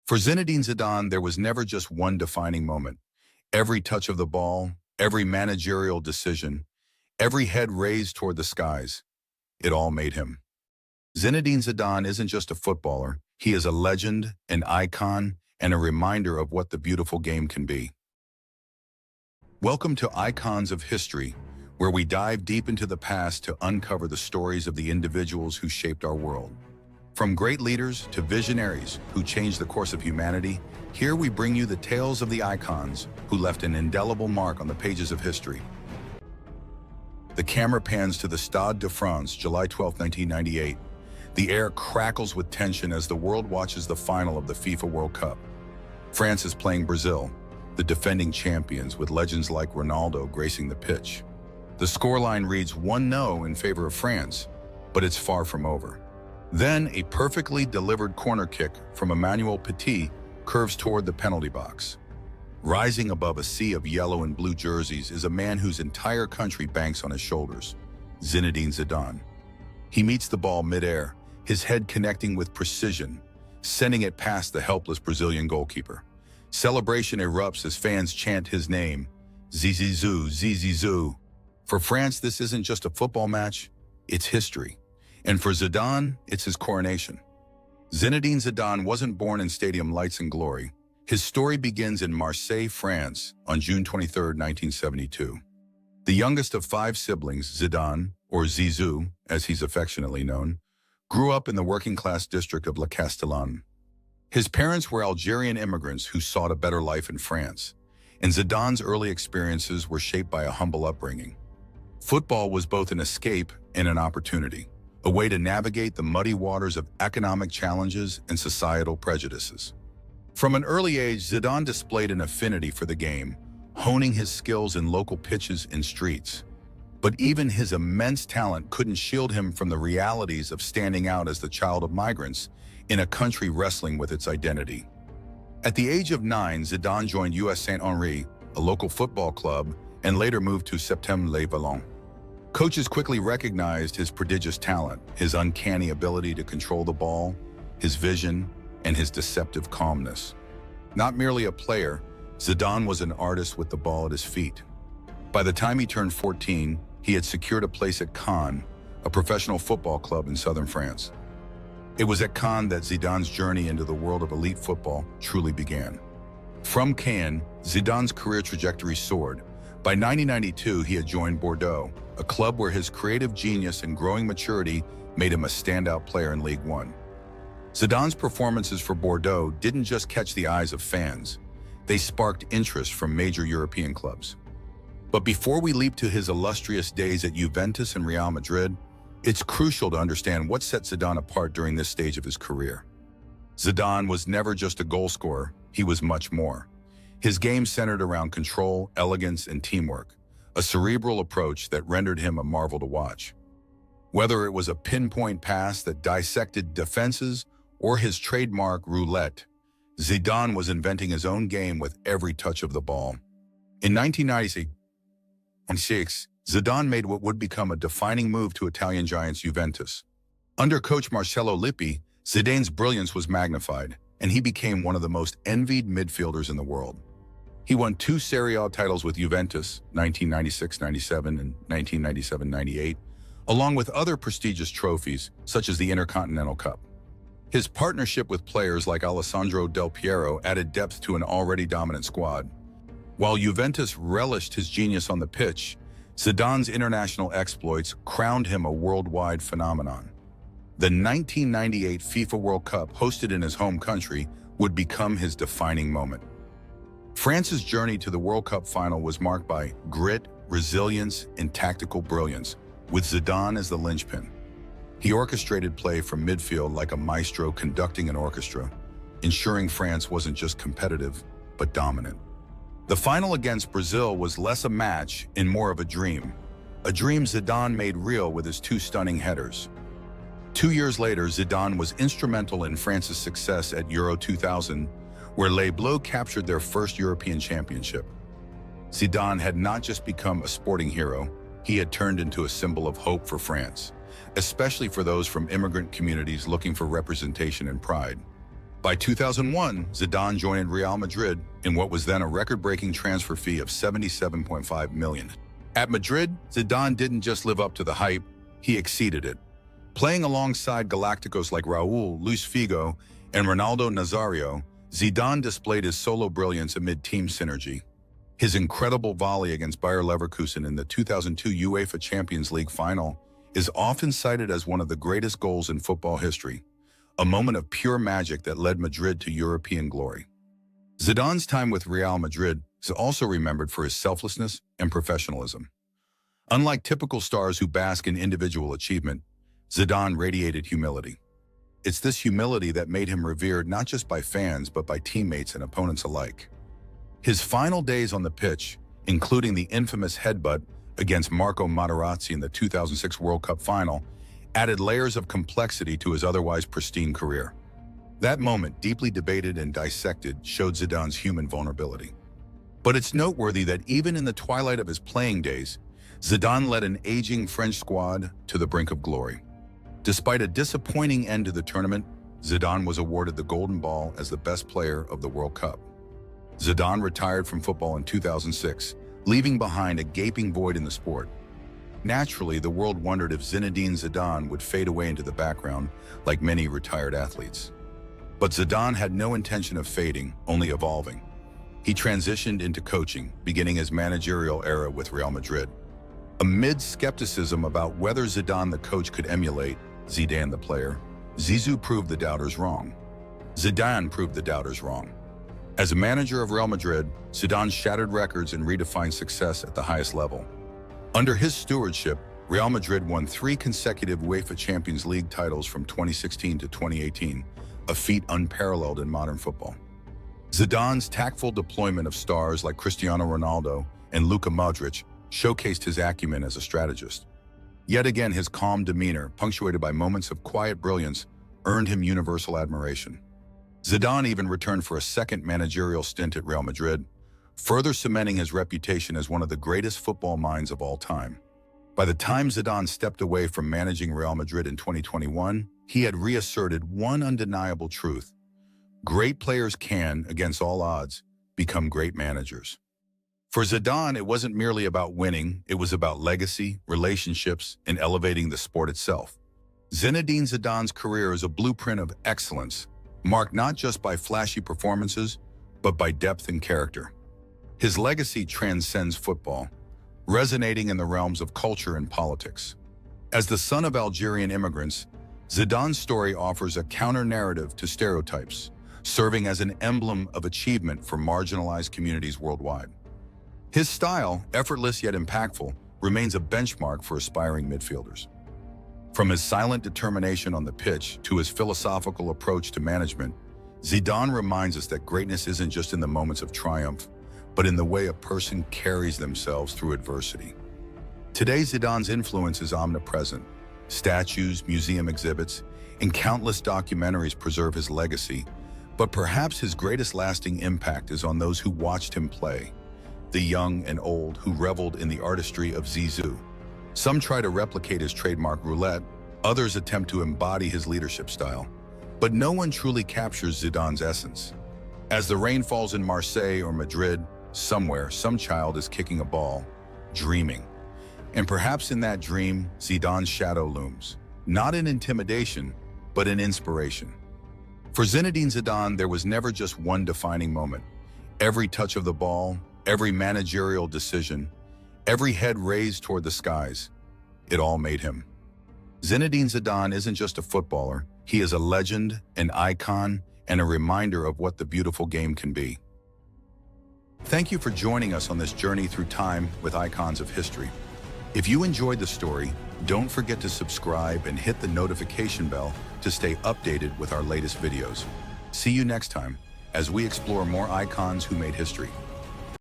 For Zinedine Zidane, there was never just one defining moment. Every touch of the ball, every managerial decision, every head raised toward the skies, it all made him. Zinedine Zidane isn't just a footballer. He is a legend, an icon, and a reminder of what the beautiful game can be. Welcome to Icons of History, where we dive deep into the past to uncover the stories of the individuals who shaped our world. From great leaders to visionaries who changed the course of humanity, here we bring you the tales of the icons who left an indelible mark on the pages of history. The camera pans to the Stade de France, July 12, 1998. The air crackles with tension as the world watches the final of the FIFA World Cup. France is playing Brazil, the defending champions, with legends like Ronaldo gracing the pitch. The scoreline reads 1-0 in favor of France, but it's far from over. Then a perfectly delivered corner kick from Emmanuel Petit curves toward the penalty box. Rising above a sea of yellow and blue jerseys is a man whose entire country banks on his shoulders, Zinedine Zidane. He meets the ball midair, his head connecting with precision, sending it past the helpless Brazilian goalkeeper. Celebration erupts as fans chant his name, Zizou, Zizou. For France, this isn't just a football match, it's history. And for Zidane, it's his coronation. Zinedine Zidane wasn't born in stadium lights and glory. His story begins in Marseille, France, on June 23, 1972. The youngest of 5 siblings, Zidane, or Zizou, as he's affectionately known, grew up in the working-class district of La Castellane. His parents were Algerian immigrants who sought a better life in France, and Zidane's early experiences were shaped by a humble upbringing. Football was both an escape and an opportunity, a way to navigate the muddy waters of economic challenges and societal prejudices. From an early age, Zidane displayed an affinity for the game, honing his skills in local pitches and streets. But even his immense talent couldn't shield him from the realities of standing out as the child of migrants in a country wrestling with its identity. At the age of 9, Zidane joined US Saint-Henri, a local football club, and later moved to Septembre-les-Ballons. Coaches quickly recognized his prodigious talent, his uncanny ability to control the ball, his vision, and his deceptive calmness. Not merely a player, Zidane was an artist with the ball at his feet. By the time he turned 14, he had secured a place at Caen, a professional football club in southern France. It was at Caen that Zidane's journey into the world of elite football truly began. From Caen, Zidane's career trajectory soared. By 1992, he had joined Bordeaux, a club where his creative genius and growing maturity made him a standout player in Ligue 1. Zidane's performances for Bordeaux didn't just catch the eyes of fans, they sparked interest from major European clubs. But before we leap to his illustrious days at Juventus and Real Madrid, it's crucial to understand what set Zidane apart during this stage of his career. Zidane was never just a goal scorer, he was much more. His game centered around control, elegance, and teamwork, a cerebral approach that rendered him a marvel to watch. Whether it was a pinpoint pass that dissected defenses or his trademark roulette, Zidane was inventing his own game with every touch of the ball. In 1996, Zidane made what would become a defining move to Italian giants Juventus. Under coach Marcello Lippi, Zidane's brilliance was magnified, and he became one of the most envied midfielders in the world. He won 2 Serie A titles with Juventus, 1996-97 and 1997-98, along with other prestigious trophies, such as the Intercontinental Cup. His partnership with players like Alessandro Del Piero added depth to an already dominant squad. While Juventus relished his genius on the pitch, Zidane's international exploits crowned him a worldwide phenomenon. The 1998 FIFA World Cup, hosted in his home country, would become his defining moment. France's journey to the World Cup final was marked by grit, resilience, and tactical brilliance, with Zidane as the linchpin. He orchestrated play from midfield like a maestro conducting an orchestra, ensuring France wasn't just competitive, but dominant. The final against Brazil was less a match and more of a dream Zidane made real with his 2 stunning headers. 2 years later, Zidane was instrumental in France's success at Euro 2000, where Les Bleus captured their first European championship. Zidane had not just become a sporting hero, he had turned into a symbol of hope for France, especially for those from immigrant communities looking for representation and pride. By 2001, Zidane joined Real Madrid in what was then a record-breaking transfer fee of $77.5 million. At Madrid, Zidane didn't just live up to the hype, he exceeded it. Playing alongside Galacticos like Raúl, Luis Figo, and Ronaldo Nazario, Zidane displayed his solo brilliance amid team synergy. His incredible volley against Bayer Leverkusen in the 2002 UEFA Champions League final is often cited as one of the greatest goals in football history, a moment of pure magic that led Madrid to European glory. Zidane's time with Real Madrid is also remembered for his selflessness and professionalism. Unlike typical stars who bask in individual achievement, Zidane radiated humility. It's this humility that made him revered not just by fans but by teammates and opponents alike. His final days on the pitch, including the infamous headbutt against Marco Materazzi in the 2006 World Cup final, added layers of complexity to his otherwise pristine career. That moment, deeply debated and dissected, showed Zidane's human vulnerability. But it's noteworthy that even in the twilight of his playing days, Zidane led an aging French squad to the brink of glory. Despite a disappointing end to the tournament, Zidane was awarded the Golden Ball as the best player of the World Cup. Zidane retired from football in 2006, leaving behind a gaping void in the sport. Naturally, the world wondered if Zinedine Zidane would fade away into the background like many retired athletes. But Zidane had no intention of fading, only evolving. He transitioned into coaching, beginning his managerial era with Real Madrid. Amid skepticism about whether Zidane the coach could emulate Zidane the player, Zizou proved the doubters wrong. Zidane proved the doubters wrong. As a manager of Real Madrid, Zidane shattered records and redefined success at the highest level. Under his stewardship, Real Madrid won 3 consecutive UEFA Champions League titles from 2016 to 2018, a feat unparalleled in modern football. Zidane's tactful deployment of stars like Cristiano Ronaldo and Luka Modric showcased his acumen as a strategist. Yet again, his calm demeanor, punctuated by moments of quiet brilliance, earned him universal admiration. Zidane even returned for a second managerial stint at Real Madrid, further cementing his reputation as one of the greatest football minds of all time. By the time Zidane stepped away from managing Real Madrid in 2021, he had reasserted one undeniable truth: great players can, against all odds, become great managers. For Zidane, it wasn't merely about winning, it was about legacy, relationships, and elevating the sport itself. Zinedine Zidane's career is a blueprint of excellence, marked not just by flashy performances, but by depth and character. His legacy transcends football, resonating in the realms of culture and politics. As the son of Algerian immigrants, Zidane's story offers a counter-narrative to stereotypes, serving as an emblem of achievement for marginalized communities worldwide. His style, effortless yet impactful, remains a benchmark for aspiring midfielders. From his silent determination on the pitch to his philosophical approach to management, Zidane reminds us that greatness isn't just in the moments of triumph, but in the way a person carries themselves through adversity. Today, Zidane's influence is omnipresent. Statues, museum exhibits, and countless documentaries preserve his legacy, but perhaps his greatest lasting impact is on those who watched him play, the young and old who reveled in the artistry of Zizou. Some try to replicate his trademark roulette, others attempt to embody his leadership style, but no one truly captures Zidane's essence. As the rain falls in Marseille or Madrid, somewhere, some child is kicking a ball, dreaming. And perhaps in that dream, Zidane's shadow looms, not in intimidation, but in inspiration. For Zinedine Zidane, there was never just one defining moment. Every touch of the ball, every managerial decision, every head raised toward the skies, it all made him. Zinedine Zidane isn't just a footballer, he is a legend, an icon, and a reminder of what the beautiful game can be. Thank you for joining us on this journey through time with icons of history. If you enjoyed the story, don't forget to subscribe and hit the notification bell to stay updated with our latest videos. See you next time as we explore more icons who made history.